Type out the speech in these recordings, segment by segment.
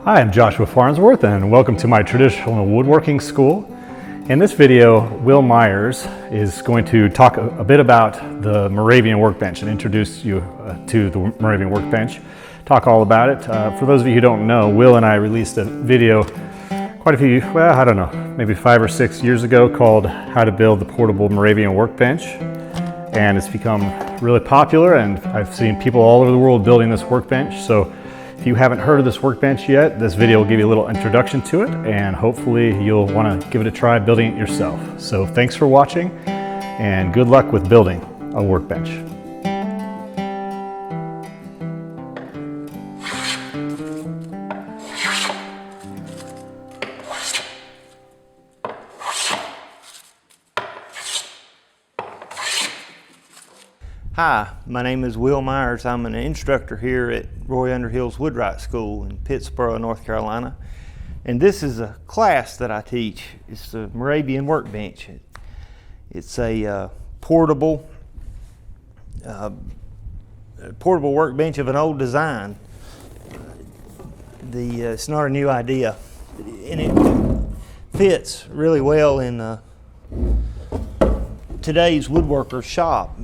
Hi, I'm Joshua Farnsworth and welcome to my traditional woodworking school. In this video, Will Myers is going to talk a bit about the Moravian Workbench and introduce you to the Moravian Workbench, talk all about it. For those of you who don't know, Will and I released a video quite a few, well, I don't know, maybe 5 or 6 years ago called How to Build the Portable Moravian Workbench. And it's become really popular, and I've seen people all over the world building this workbench. So if you haven't heard of this workbench yet, this video will give you a little introduction to it, and hopefully you'll want to give it a try building it yourself. So thanks for watching, and good luck with building a workbench. Hi, my name is Will Myers. I'm an instructor here at Roy Underhill's Woodwright School in Pittsboro, North Carolina. And this is a class that I teach. It's the Moravian Workbench. It's a portable workbench of an old design. It's not a new idea, and it fits really well in today's woodworker shop.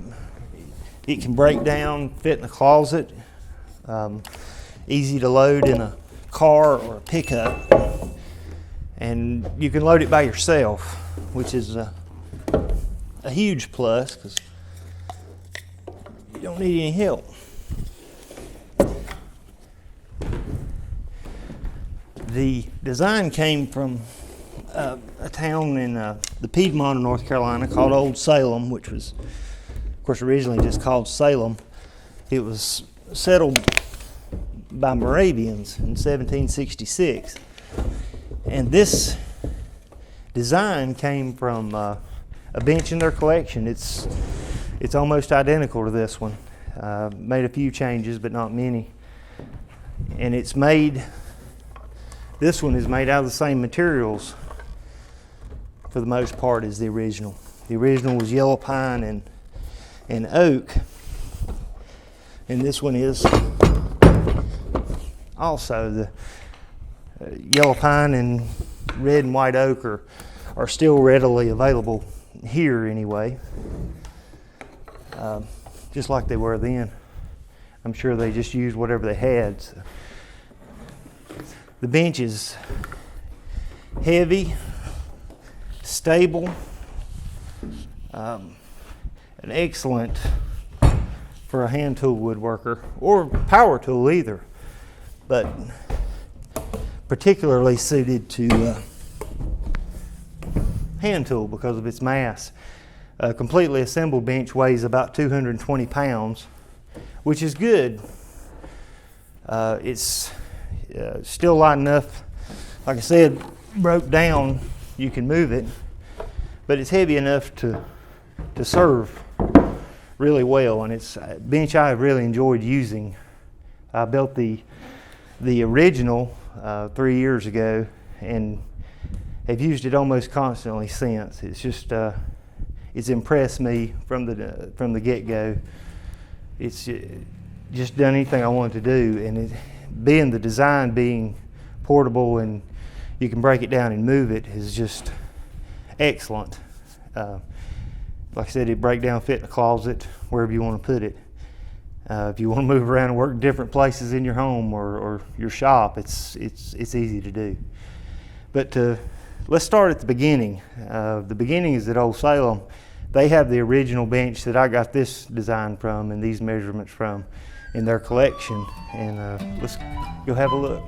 It can break down, fit in a closet, easy to load in a car or a pickup, and you can load it by yourself, which is a huge plus because you don't need any help. The design came from a town in the Piedmont of North Carolina called Old Salem, which was, of course, originally just called Salem. It was settled by Moravians in 1766. And this design came from a bench in their collection. It's almost identical to this one. Made a few changes, but not many. And this one is made out of the same materials for the most part as the original. The original was yellow pine and oak, and this one is also. The yellow pine and red and white oak are still readily available here anyway, just like they were then. I'm sure they just used whatever they had. So. The bench is heavy, stable, an excellent for a hand tool woodworker or power tool either, but particularly suited to hand tool because of its mass. A completely assembled bench weighs about 220 pounds, which is good. It's still light enough. Like I said, broke down, you can move it, but it's heavy enough to serve really well, and it's a bench I really enjoyed using. I built the original 3 years ago and have used it almost constantly since. It's just it's impressed me from the get-go. It's just done anything I wanted to do, and the design being portable and you can break it down and move it is just excellent. Like I said, it break down, fit in a closet, wherever you want to put it. If you want to move around and work different places in your home or your shop, it's easy to do. But let's start at the beginning. The beginning is at Old Salem. They have the original bench that I got this design from and these measurements from in their collection. And let's go have a look.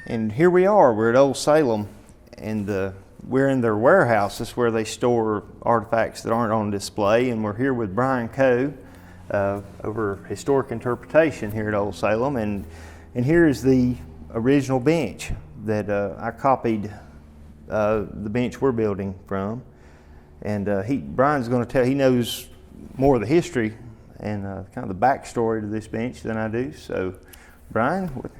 And here we are, we're at Old Salem, and we're in their warehouse. This is where they store artifacts that aren't on display, and we're here with Brian Coe over historic interpretation here at Old Salem, and here is the original bench that I copied the bench we're building from. And Brian's going to tell, he knows more of the history and kind of the backstory to this bench than I do. So, Brian?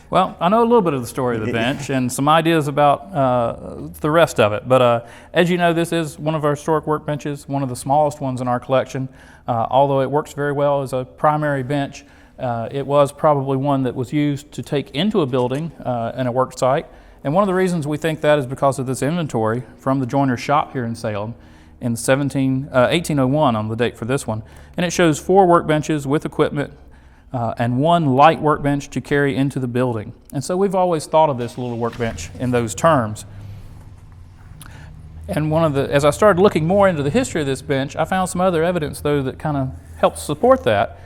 Well, I know a little bit of the story of the bench and some ideas about the rest of it. But as you know, this is one of our historic workbenches, one of the smallest ones in our collection. Although it works very well as a primary bench, it was probably one that was used to take into a building and a work site. And one of the reasons we think that is because of this inventory from the joiner's shop here in Salem in 1801 on the date for this one. And it shows 4 workbenches with equipment and 1 light workbench to carry into the building. And so we've always thought of this little workbench in those terms. And as I started looking more into the history of this bench, I found some other evidence though that kind of helps support that.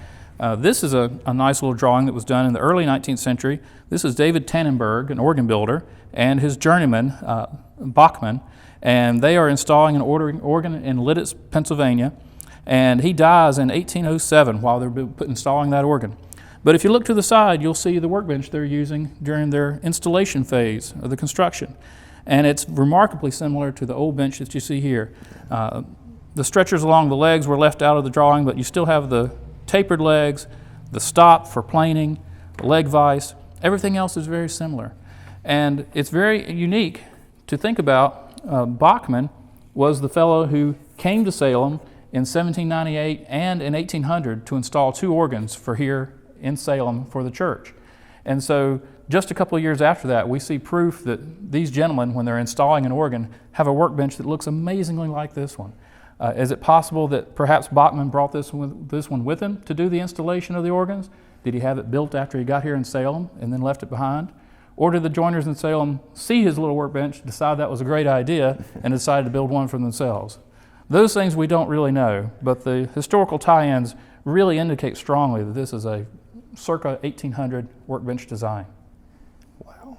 This is a nice little drawing that was done in the early 19th century. This is David Tannenberg, an organ builder, and his journeyman, Bachman, and they are installing an organ in Lititz, Pennsylvania, and he dies in 1807 while they're installing that organ. But if you look to the side, you'll see the workbench they're using during their installation phase of the construction, and it's remarkably similar to the old bench that you see here. The stretchers along the legs were left out of the drawing, but you still have the tapered legs, the stop for planing, the leg vise. Everything else is very similar. And it's very unique to think about. Bachman was the fellow who came to Salem in 1798 and in 1800 to install 2 organs for here in Salem for the church. And so just a couple of years after that, we see proof that these gentlemen, when they're installing an organ, have a workbench that looks amazingly like this one. Is it possible that perhaps Bachman brought this one with him to do the installation of the organs? Did he have it built after he got here in Salem and then left it behind? Or did the joiners in Salem see his little workbench, decide that was a great idea, and decided to build one for themselves? Those things we don't really know, but the historical tie-ins really indicate strongly that this is a circa 1800 workbench design. Wow,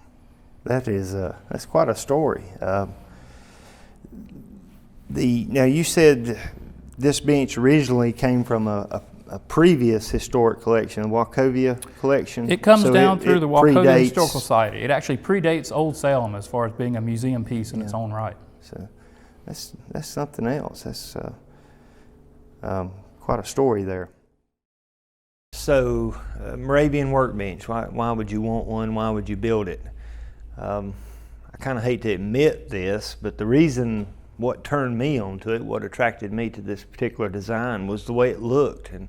that's quite a story. Now you said this bench originally came from a previous historic collection, the Wachovia collection. It comes down through the Wachovia Historical Society. It actually predates Old Salem as far as being a museum piece in its own right. So that's something else. That's quite a story there. So Moravian workbench, why would you want one? Why would you build it? I kind of hate to admit this, but the reason what turned me onto it, what attracted me to this particular design was the way it looked. And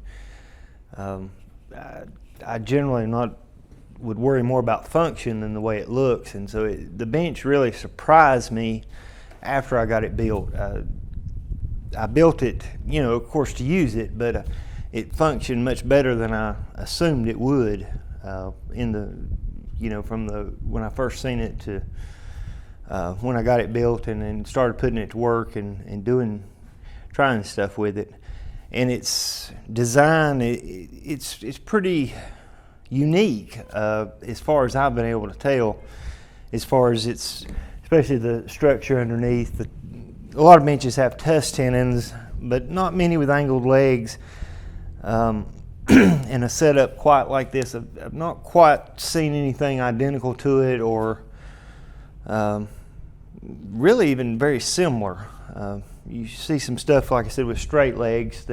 I generally would worry more about function than the way it looks. And so the bench really surprised me after I got it built. I built it, of course, to use it, but it functioned much better than I assumed it would from when I first seen it to when I got it built and then started putting it to work and trying stuff with it. And its design, it's pretty unique as far as I've been able to tell, as far as especially the structure underneath. A lot of benches have tusk tenons, but not many with angled legs. And a setup quite like this. I've not quite seen anything identical to it or really even very similar. You see some stuff, like I said, with straight legs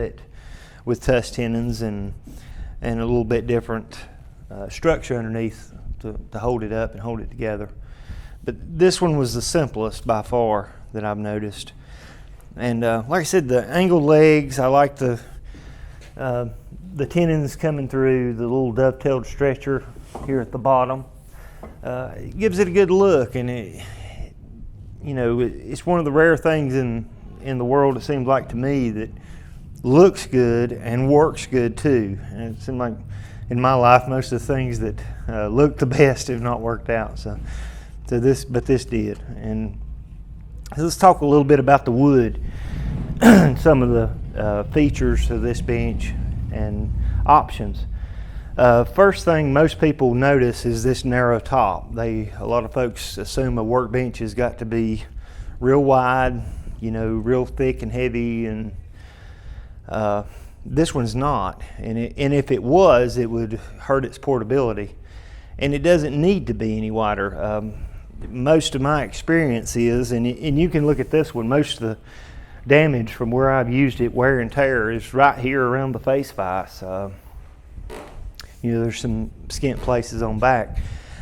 with tusk tenons and a little bit different structure underneath to hold it up and hold it together. But this one was the simplest by far that I've noticed. And like I said, the angled legs, I like the tenons coming through the little dovetailed stretcher here at the bottom. It gives it a good look, and it's one of the rare things in the world, it seems like to me, that looks good and works good too. And it seemed like in my life most of the things that look the best have not worked out. But this did. And let's talk a little bit about the wood and some of the features of this bench and options. First thing most people notice is this narrow top. A lot of folks assume a workbench has got to be real wide, real thick and heavy, and this one's not. And if it was, it would hurt its portability. And it doesn't need to be any wider. most of my experience is, and you can look at this one, most of the damage from where I've used it, wear and tear, is right here around the face vise. There's some skint places on back.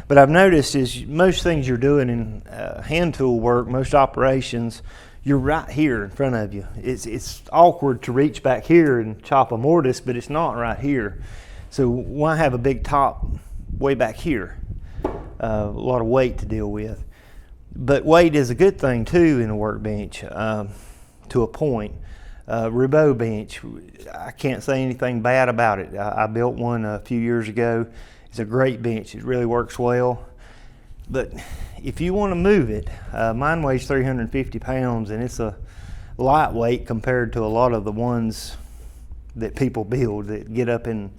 But I've noticed is most things you're doing in hand tool work, most operations, you're right here in front of you. It's awkward to reach back here and chop a mortise, but it's not right here. So why have a big top way back here? A lot of weight to deal with. But weight is a good thing too in a workbench to a point. Roubeau bench, I can't say anything bad about it. I built one a few years ago. It's a great bench. It really works well. But if you want to move it, mine weighs 350 pounds and it's a lightweight compared to a lot of the ones that people build that get up in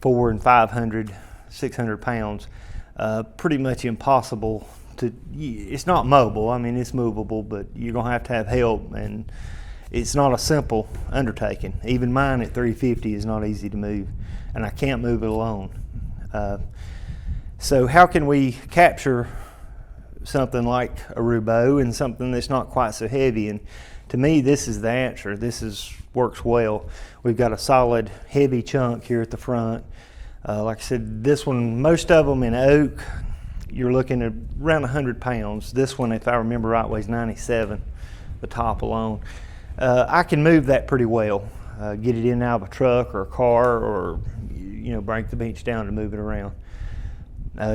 400 and 500, 600 pounds. Pretty much impossible to, it's not mobile. I mean, it's movable, but you're going to have help, and it's not a simple undertaking. Even mine at 350 is not easy to move, and I can't move it alone. So how can we capture something like a Roubeau and something that's not quite so heavy? And to me, this is the answer. Works well. We've got a solid heavy chunk here at the front. Like I said, this one, most of them in oak, you're looking at around 100 pounds. This one, if I remember right, weighs 97, the top alone. I can move that pretty well. Get it in and out of a truck or a car, or break the bench down to move it around.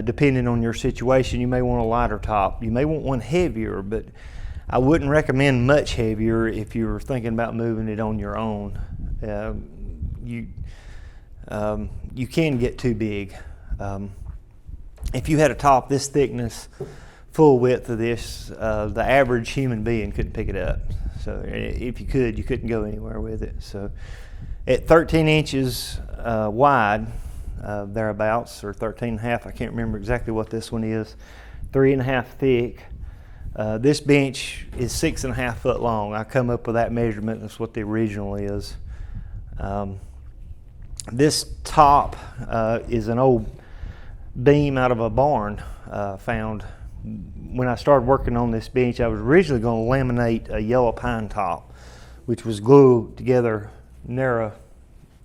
Depending on your situation, you may want a lighter top. You may want one heavier, but I wouldn't recommend much heavier if you're thinking about moving it on your own. You can get too big. If you had a top this thickness, full width of this, the average human being couldn't pick it up. So if you could, you couldn't go anywhere with it. So at 13 inches wide, thereabouts, or 13 and a half, I can't remember exactly what this one is, 3.5 thick. This bench is 6.5 foot long. I come up with that measurement. That's what the original is. This top is an old beam out of a barn found. When I started working on this bench, I was originally going to laminate a yellow pine top, which was glue together narrow,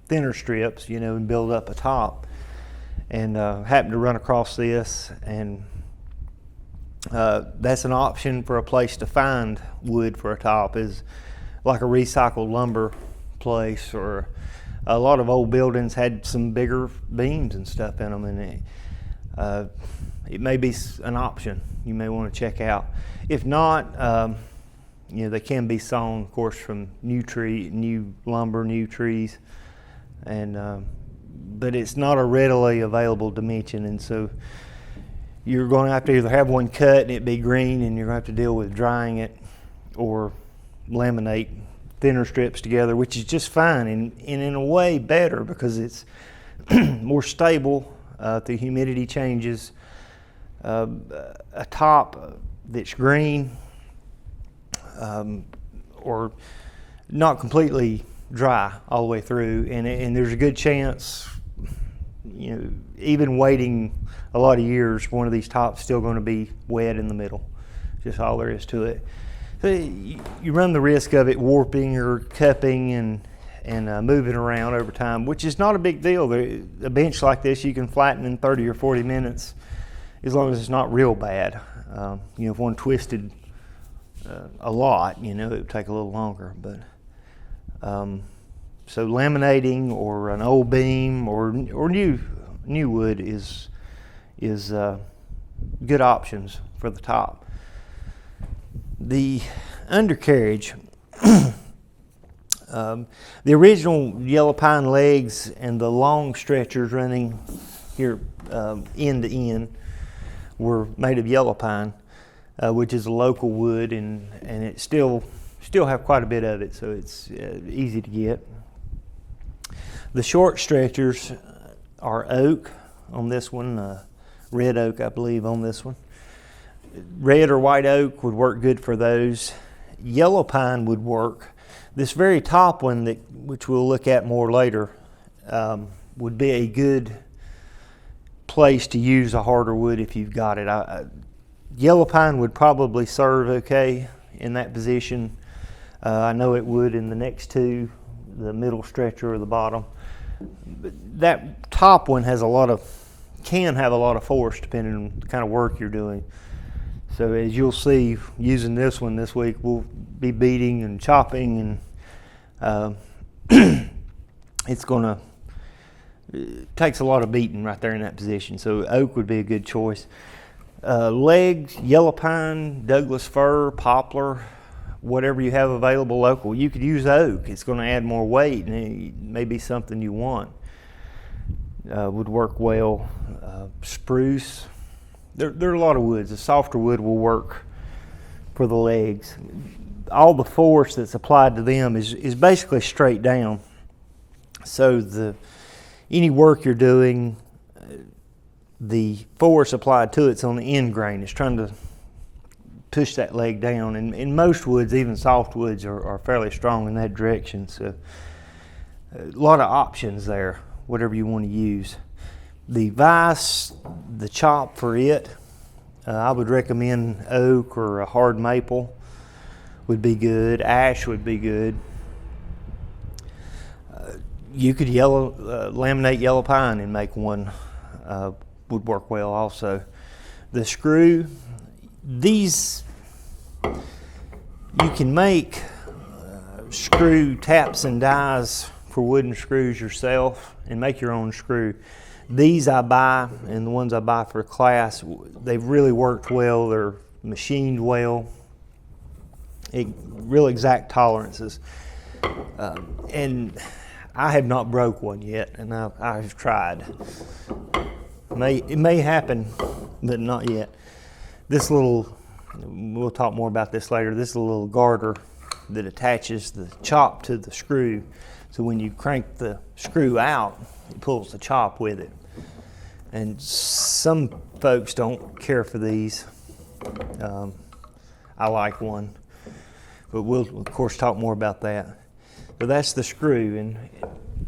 thinner strips, and build up a top. And happened to run across this, and that's an option for a place to find wood for a top, is like a recycled lumber place, or a lot of old buildings had some bigger beams and stuff in them, and it may be an option you may want to check out. If not, they can be sawn, of course, from new lumber, new trees, and but it's not a readily available dimension, and so you're going to have to either have one cut and it be green, and you're going to have to deal with drying it, or laminate thinner strips together, which is just fine, and in a way better because it's more stable. The humidity changes. A top that's green or not completely dry all the way through, and there's a good chance, even waiting a lot of years, one of these tops still going to be wet in the middle. Just all there is to it. So you run the risk of it warping or cupping and moving around over time, which is not a big deal. A bench like this you can flatten in 30 or 40 minutes as long as it's not real bad. If one twisted a lot, it would take a little longer. But so laminating or an old beam or new wood is good options for the top. The undercarriage, the original yellow pine legs and the long stretchers running here end to end were made of yellow pine, which is a local wood, and it still have quite a bit of it, so it's easy to get. The short stretchers are oak on this one, red oak I believe on this one. Red or white oak would work good for those. Yellow pine would work. This very top one, which we'll look at more later, would be a good place to use a harder wood if you've got it. Yellow pine would probably serve okay in that position. I know it would in the next two, the middle stretcher or the bottom. But that top one can have a lot of force depending on the kind of work you're doing. So as you'll see, using this one this week, we'll be beating and chopping, and it takes a lot of beating right there in that position. So oak would be a good choice. Legs, yellow pine, Douglas fir, poplar, whatever you have available local. You could use oak. It's going to add more weight, and it may be something you want. Would work well. Spruce. There are a lot of woods. A softer wood will work for the legs. All the force that's applied to them is basically straight down. So any work you're doing, the force applied to it's on the end grain. It's trying to push that leg down. And most woods, even soft woods, are fairly strong in that direction. So a lot of options there, whatever you want to use. The vise, the chop for it, I would recommend oak or a hard maple would be good. Ash would be good. You could laminate yellow pine and make one. Would work well also. The screw, these you can make screw taps and dies for wooden screws yourself and make your own screw. These I buy, and the ones I buy for class, they've really worked well. They're machined well, real exact tolerances. And I have not broke one yet, and I've tried. It may happen, but not yet. We'll talk more about this later. This is a little garter that attaches the chop to the screw. So when you crank the screw out, it pulls the chop with it. And some folks don't care for these. I like one, but we'll of course talk more about that. So that's the screw, and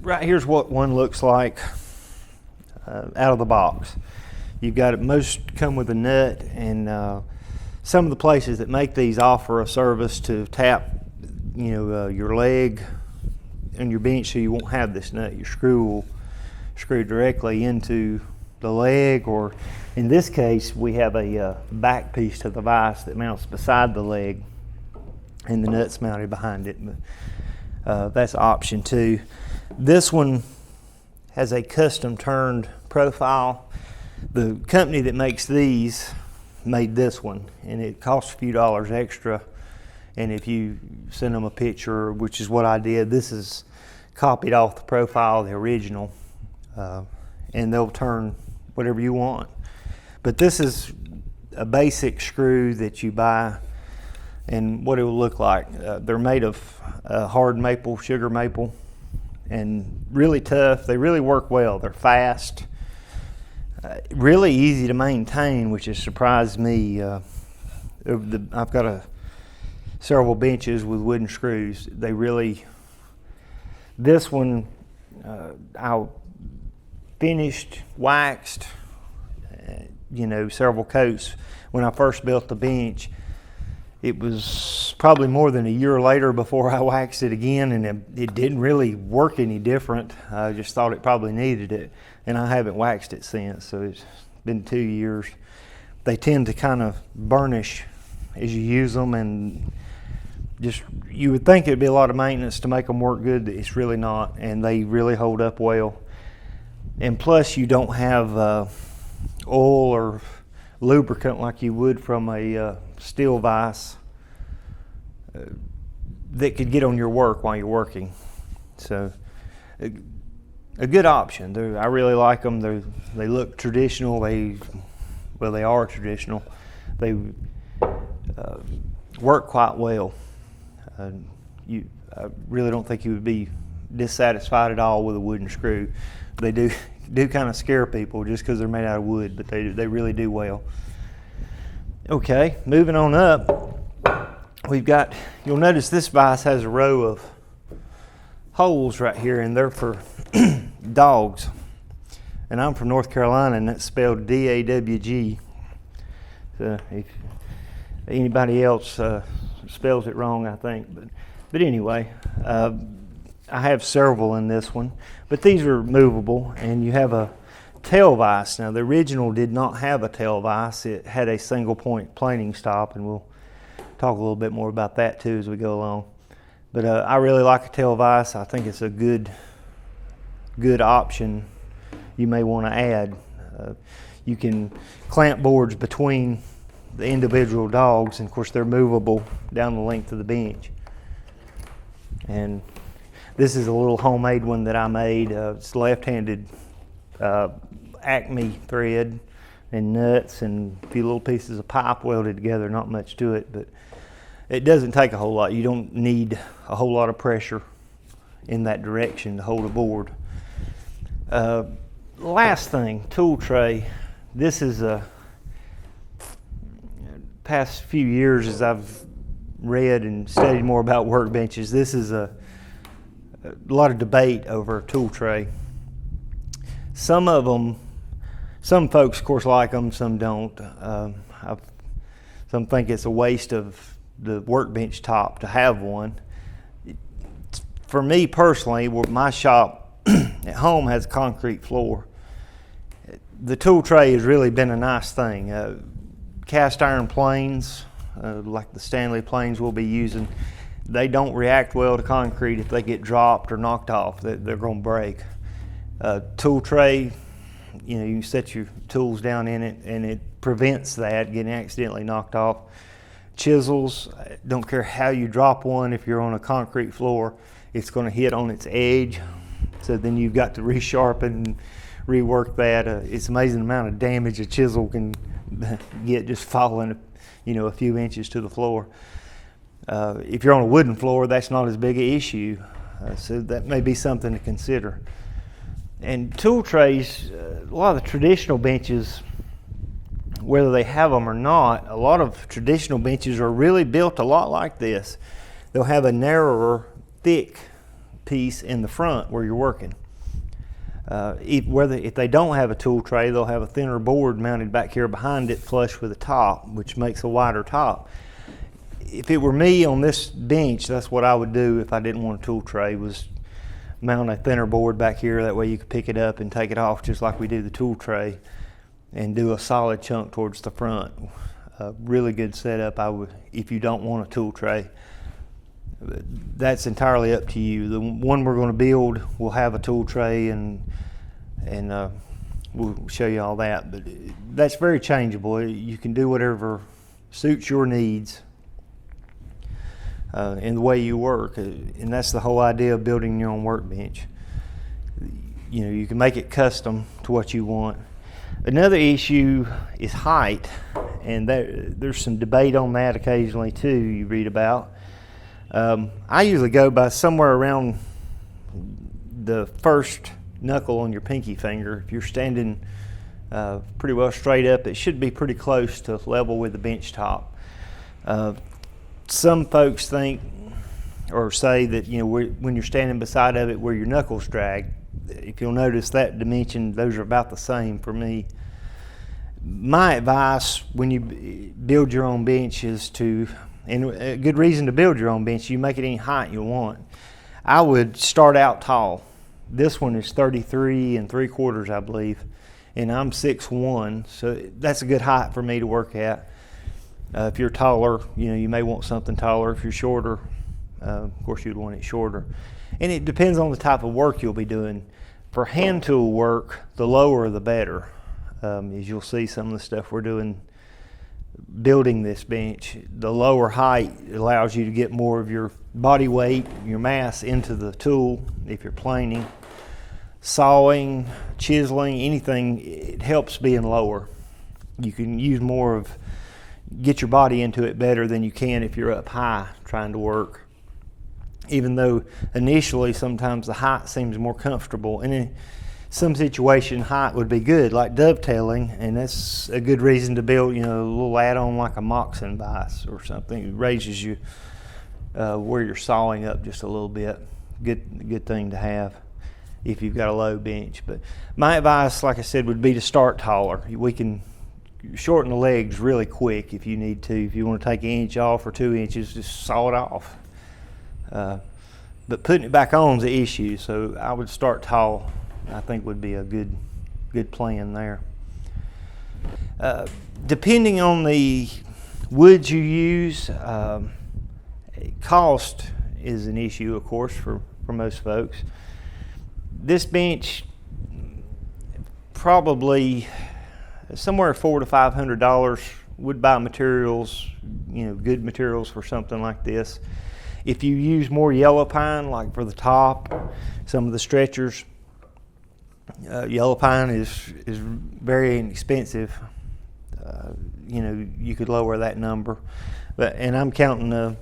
right here's what one looks like out of the box. You've got it, most come with a nut, and some of the places that make these offer a service to tap, your leg and your bench, so you won't have this nut. Your screw will screw directly into the leg, or in this case, we have a back piece to the vise that mounts beside the leg, and the nut's mounted behind it. But that's option two. This one has a custom turned profile. The company that makes these made this one, and it costs a few dollars extra. And if you send them a picture, which is what I did, this is copied off the profile, the original, and they'll turn whatever you want. But this is a basic screw that you buy, and what it will look like. They're made of hard maple, sugar maple, and really tough. They really work well. They're fast, really easy to maintain, which has surprised me. I've got several benches with wooden screws. This one I finished, waxed, several coats. When I first built the bench, it was probably more than a year later before I waxed it again, and it didn't really work any different. I just thought it probably needed it, and I haven't waxed it since, so it's been 2 years. They tend to kind of burnish as you use them, and you would think it'd be a lot of maintenance to make them work good. It's really not, and they really hold up well. And plus, you don't have oil or lubricant like you would from a steel vise that could get on your work while you're working. So a good option. I really like them. They look traditional. They are traditional. They work quite well. I really don't think you would be dissatisfied at all with a wooden screw. They do kind of scare people just because they're made out of wood, but they really do well. Okay, moving on up, you'll notice this vise has a row of holes right here, and they're for dogs. And I'm from North Carolina, and that's spelled D-A-W-G. if anybody else spells it wrong, I think. But anyway, I have several in this one, but these are movable, and you have a tail vise. Now the original did not have a tail vise. It had a single point planing stop, and we'll talk a little bit more about that too as we go along. But I really like a tail vise. I think it's a good option you may want to add. You can clamp boards between the individual dogs, and of course they're movable down the length of the bench. And this is a little homemade one that I made. It's left-handed Acme thread and nuts and a few little pieces of pipe welded together, not much to it, but it doesn't take a whole lot. You don't need a whole lot of pressure in that direction to hold a board. Last thing, tool tray. This is a past few years as I've read and studied more about workbenches, this is a lot of debate over a tool tray. Some folks of course like them, some don't. Some think it's a waste of the workbench top to have one. For me personally, my shop at home has a concrete floor. The tool tray has really been a nice thing. Cast iron planes, like the Stanley planes we'll be using, they don't react well to concrete if they get dropped or knocked off. They're going to break. Tool tray, you can set your tools down in it and it prevents that getting accidentally knocked off. Chisels, don't care how you drop one, if you're on a concrete floor, it's going to hit on its edge. So then you've got to resharpen and rework that. It's amazing the amount of damage a chisel can get just falling, a few inches to the floor. If you're on a wooden floor, that's not as big an issue. So that may be something to consider. And tool trays, a lot of the traditional benches, whether they have them or not, a lot of traditional benches are really built a lot like this. They'll have a narrower, thick piece in the front where you're working. If they don't have a tool tray, they'll have a thinner board mounted back here behind it, flush with the top, which makes a wider top. If it were me on this bench, that's what I would do if I didn't want a tool tray, was mount a thinner board back here. That way you could pick it up and take it off just like we do the tool tray, and do a solid chunk towards the front. A really good setup, if you don't want a tool tray. That's entirely up to you. The one we're going to build will have a tool tray, and we'll show you all that. But that's very changeable. You can do whatever suits your needs and the way you work. And that's the whole idea of building your own workbench. You can make it custom to what you want. Another issue is height, and there's some debate on that occasionally too, you read about. I usually go by somewhere around the first knuckle on your pinky finger. If you're standing pretty well straight up, it should be pretty close to level with the bench top. Some folks think or say that when you're standing beside of it where your knuckles drag, if you'll notice that dimension, those are about the same for me. My advice when you build your own bench is and a good reason to build your own bench, you make it any height you want. I would start out tall. This one is 33 3/4, I believe, and I'm 6'1", so that's a good height for me to work at. If you're taller, you may want something taller. If you're shorter, of course you'd want it shorter. And it depends on the type of work you'll be doing. For hand tool work, the lower the better. As you'll see some of the stuff we're doing building this bench, the lower height allows you to get more of your body weight, your mass into the tool. If you're planing, sawing, chiseling, anything, it helps being lower. You can use get your body into it better than you can if you're up high trying to work. Even though initially sometimes the height seems more comfortable, and in some situation height would be good, like dovetailing, and that's a good reason to build a little add-on like a moccasin vise or something. It raises you where you're sawing up just a little bit. Good thing to have if you've got a low bench. But my advice, like I said, would be to start taller. We can shorten the legs really quick if you need to. If you want to take an inch off or 2 inches, just saw it off. But putting it back on is the issue, so I would start tall. I think would be a good plan there. Depending on the woods you use, cost is an issue, of course, for most folks. This bench, probably somewhere $400 to $500 would buy materials, good materials for something like this. If you use more yellow pine, like for the top, some of the stretchers, yellow pine is very inexpensive. You could lower that number, and I'm counting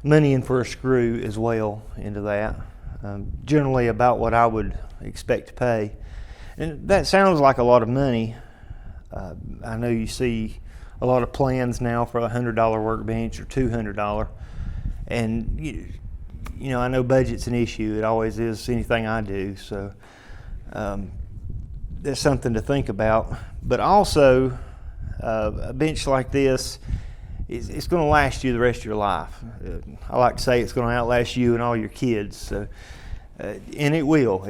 money in for a screw as well into that. Generally about what I would expect to pay, and that sounds like a lot of money. I know you see a lot of plans now for a $100 workbench or $200, and I know budget's an issue. It always is anything I do, so that's something to think about. But also, a bench like this, it's going to last you the rest of your life. I like to say it's going to outlast you and all your kids. So, and it will.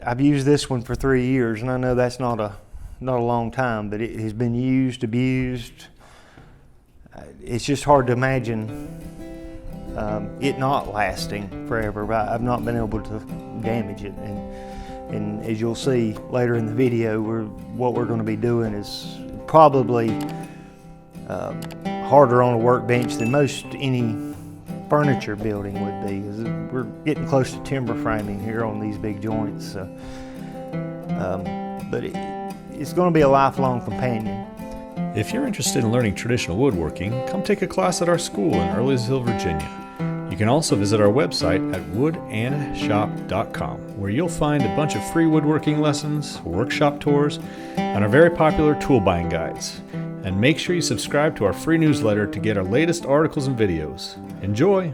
I've used this one for 3 years, and I know that's not a long time, but it has been used, abused. It's just hard to imagine it not lasting forever. But I've not been able to damage it, and as you'll see later in the video, what we're going to be doing is probably harder on a workbench than most any furniture building would be, because we're getting close to timber framing here on these big joints. So, but it's going to be a lifelong companion. If you're interested in learning traditional woodworking, come take a class at our school in Earlysville, Virginia. You can also visit our website at woodandshop.com, where you'll find a bunch of free woodworking lessons, workshop tours, and our very popular tool buying guides. And make sure you subscribe to our free newsletter to get our latest articles and videos. Enjoy!